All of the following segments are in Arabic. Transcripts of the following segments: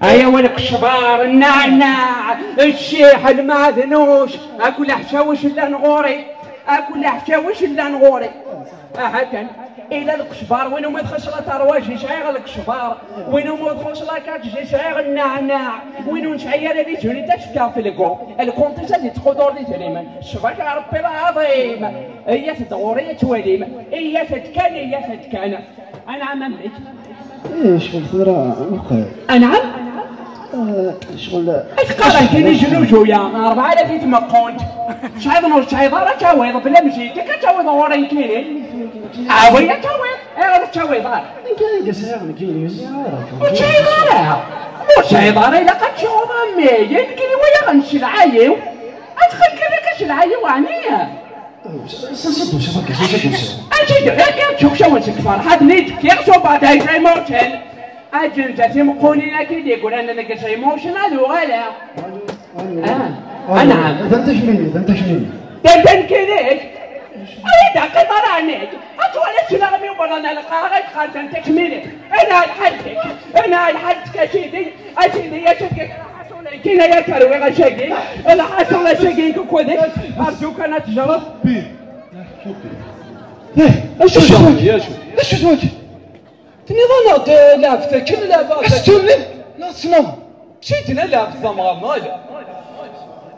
ايا ولك الشبار النعناع الشيح المعذنوش اكل حشاوش الا نغوري اكل حشاوش الا نغوري هكا الى القشبار وينو ما دخلش لا ترواجي شعير القشبار وينو ما دخلش لا كاتجي شعير النعناع وينو نشعير اللي تجري تشكا في الكونتيزا اللي تقدر لي تريمن شباك يا ربي العظيم هي تدوري يا تواليم هي تتكان هي تتكان انا عم ملك ايش الخضره مقال انعم شغل اتقارن كيني جلوجويا 4000 يتمقونت شعيب نور شعيب راه تاويض بلا مجيتك تاويض ورين كيني عاوية تاويض ايه تاويض كاين قصير كاين وشعيب راه وشعيب راه الا قد شوض امي يمكن ويا غنشي العايو ادخل كذا كاش العايو عنيه صدق شبكه صدق اجي غير تشوف شو تكفر هاد نيت كيرشو بعد هاي موتن اجل جاتي مقولين اكيد يقول انا نقص ايموشنال وغلا نعم انت شميني انت شميني دندن كذاك اي دقيقه طرانيك اتولد شنغمي وبرانا القاغي قالت انت كمينك انا لحدك انا لحدك يا سيدي اسيدي يا شقيق كاين يا كروي غشاقي انا حاصل غشاقيك وكذاك ارجوك انا تجرب بيه ايش سواك يا شو ايش سواك تنظن لافتك لا استنى لا تسمع شيتنا لافت مال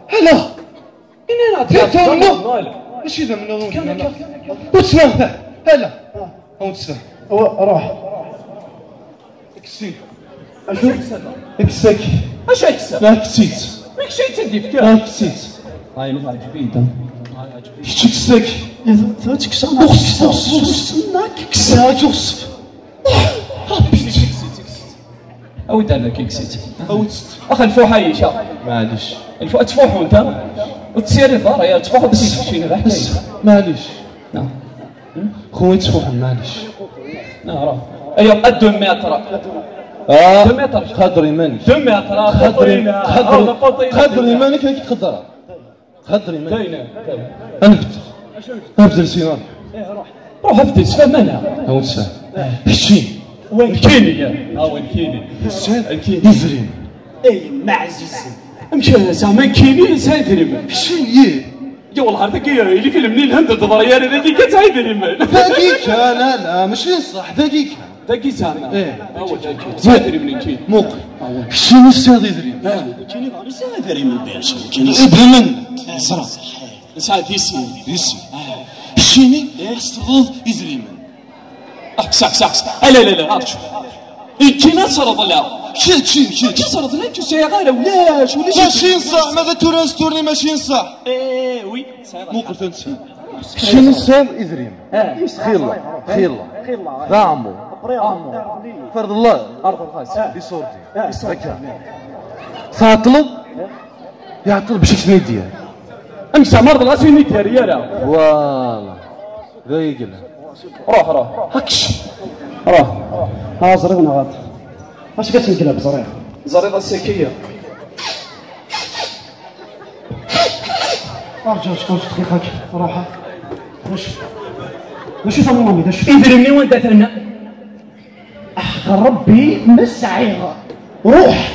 هلا انا تسمع ماشي ذا من نظن وتسمع هلا هو تسمع روح اكسي اشو اكسك اش اكسك لا كسيت ماك شي تدي فيك لا كسيت هاي ما عجبيت كسك ثوتك وصف ناك كساك وصف او دار لك كسيت او اخي الفوحه يشا معليش الفوحه تفوحوا انت وتسير الدار يا تفوحوا بس تمشي راح معليش نعم خويا تفوح معليش راه ايوا قد 2 متر 2 متر خضري ماني 2 متر خضري ماني كيف تقدرها خضري ماني كاينه نبدل سينار روح افدي سفهمنا هو تسفهم هشي وين كيني وين كيني يزرين اي معزز مشى زعما كيني سايدريم شي يا والله هذاك اللي في منين الهند الضريان هذيك سايدريم دقيقة لا مش صح دقيقة دقيقة زعما هو دقيقة سايدريم منين كاين موقع شي نستاذ يدري كاين غير سايدريم باش كاين ابن صراحة ساعة ديسي شيني استرض يزريمن اكس لا ارجو كي نصرض لا شي صرض لا شي غير ولاش ماشي صح ماذا تورني ماشي صح وي موقف تنسى شي نصاب يزريم خيلا ضامو فرض الله ارض الخاص بصورتي هكا ساطلب يعطل بشكل ندير امشى مرض الاسوي ندير يا فوالا ذا يقل روح هكش روح ها زرقنا غاد اش كتنقلب زريق زريضه السكيه ارجع شكون دقيقك روح ماشي فهم مامي داش يدري وين داتنا ربي مسعيغ روح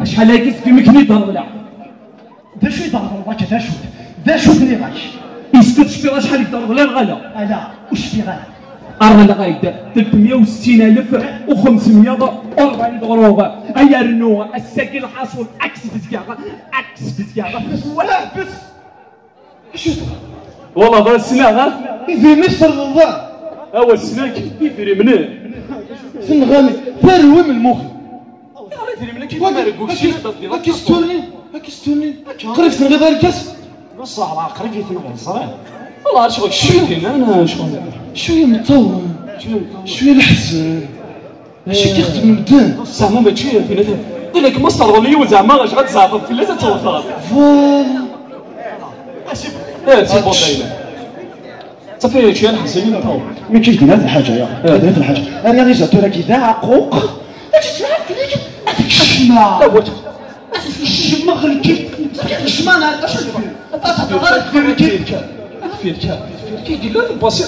شحال هاكي في مكني ضربنا داشو يضرب راك داشو كني راك يسكت شفي شحال يضرب لا الغلا لا واش في غلا أرنا غايد 360,540 غروغ أيا رنوغ الساكن الحاصل عكس بزكاغا ولا بس والله ضا السنة في مصر الضاء هو السناك يفري منه سنغامي فروي من مخي يفري منه كيف ما رقوكش هاكستوني قريب تنغي دار الكاس بصح راه قريب يتنغي صراحة والله شغل شويه انا شغل شويه مطول شويه الحزن ماشي كيخدم المدان زعما ماشي فين هذا قال لك مصدر لي زعما اش غتزعف في اللي توفر فوالا سي بوطينا صافي شي الحزن مطول ما كاينش هذه الحاجه يا هذه الحاجه انا غير جاتو لك اذا عقوق اش تعرف فيك الشمع لا وات الشمع خليك الشمع انا اش كي قال البصير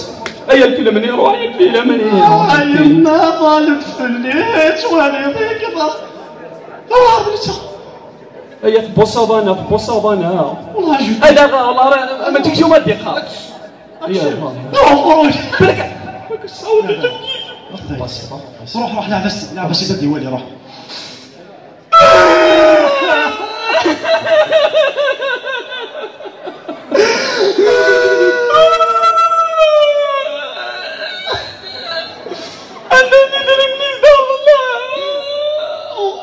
ايا الفيلم من يروح الفيلم من ايا ما طالب فليت وانا ذيك والله بليتها هي في بوصابانا في بوصابانا والله جد هذا والله ما تكشو ما دقيقة روح بالك روح لعب السيدة ديوالي روح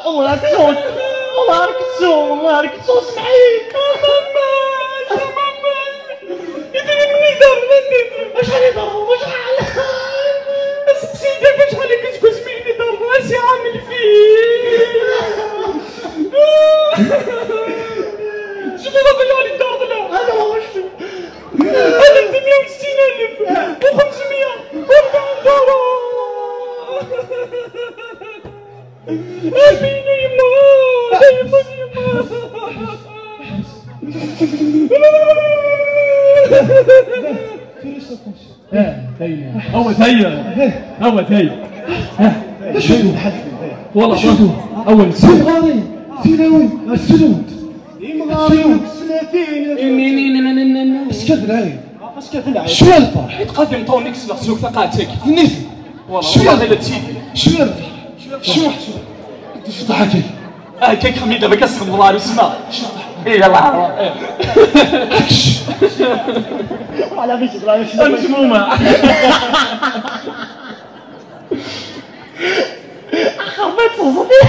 والله ركزوت والله ركزوت اسمعي يدير مني دار شحال يضربو شحال سيدي شحال كتكوز مني ضربو اش عامل فيه شوفوا ضرب لي الدار لا هذا هو شنو هذا 160,000 و500 دولار أبينا يما هو ثايب شنو الحل والله شوفوا اول سلغاري سيناوي السدود اسكت العين شو الفرح يتقدم طونيكس لخزوك ثقاتك نزل والله والله لا تسيدي شو الفرح شو انت شو ضحكي كيك خميده ما كسر الله اسمع اي يلا على فيش المجمومه خربت صوتي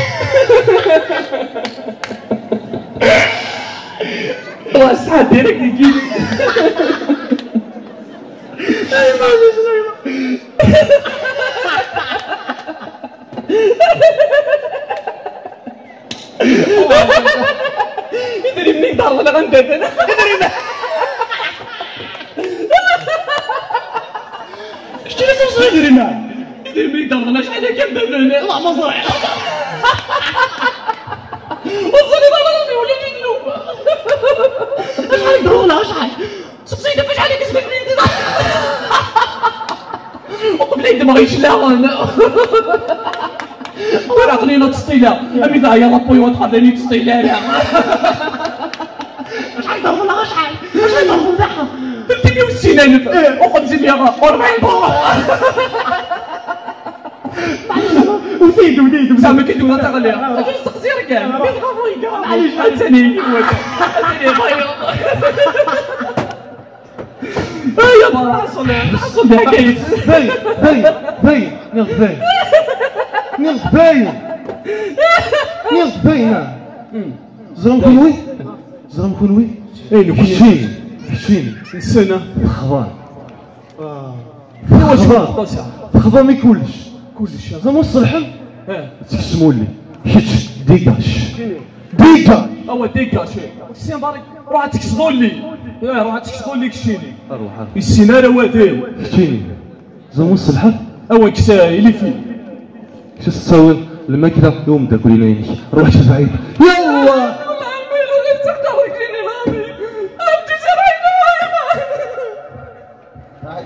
والله ساعات ديرك يجيني اي ما يدري مني دار ولا غندب انا شتي لازم صغير هنا يدري مني دار ولا شحال كنبدا هنا والله ما صراحه وصلي ضربني ولا جنوب شحال يدور شحال سبسيده فاش عليك اسمك لي وقبل عيد ما غيشلاها انا وين عطنينا تسطيله امي ذا يا ربي وتخليني تسطيله انا شحال ضربنا شحال ضربنا 360,000 و500 و40 دولار وزيد زعما كيدونا تغليها تقصير كاع بيتغافوا كاع معليش عاوتاني عاوتاني بايض يلا حصل بها كيس نيض باين زرم كونوي حشيني السنه خضان واش ما كلش زعما الصلحه تقسموا لي حيت ديكاش هو ديكاش السين بارك روح تكسبوا لي روح تكسبوا لي كشيني روح السيناره واتاي كشيني زعما الصلحه هو كساي اللي فيه كش تساوي الماكله يوم تاكل لينك روح شوف عيب يلا هاي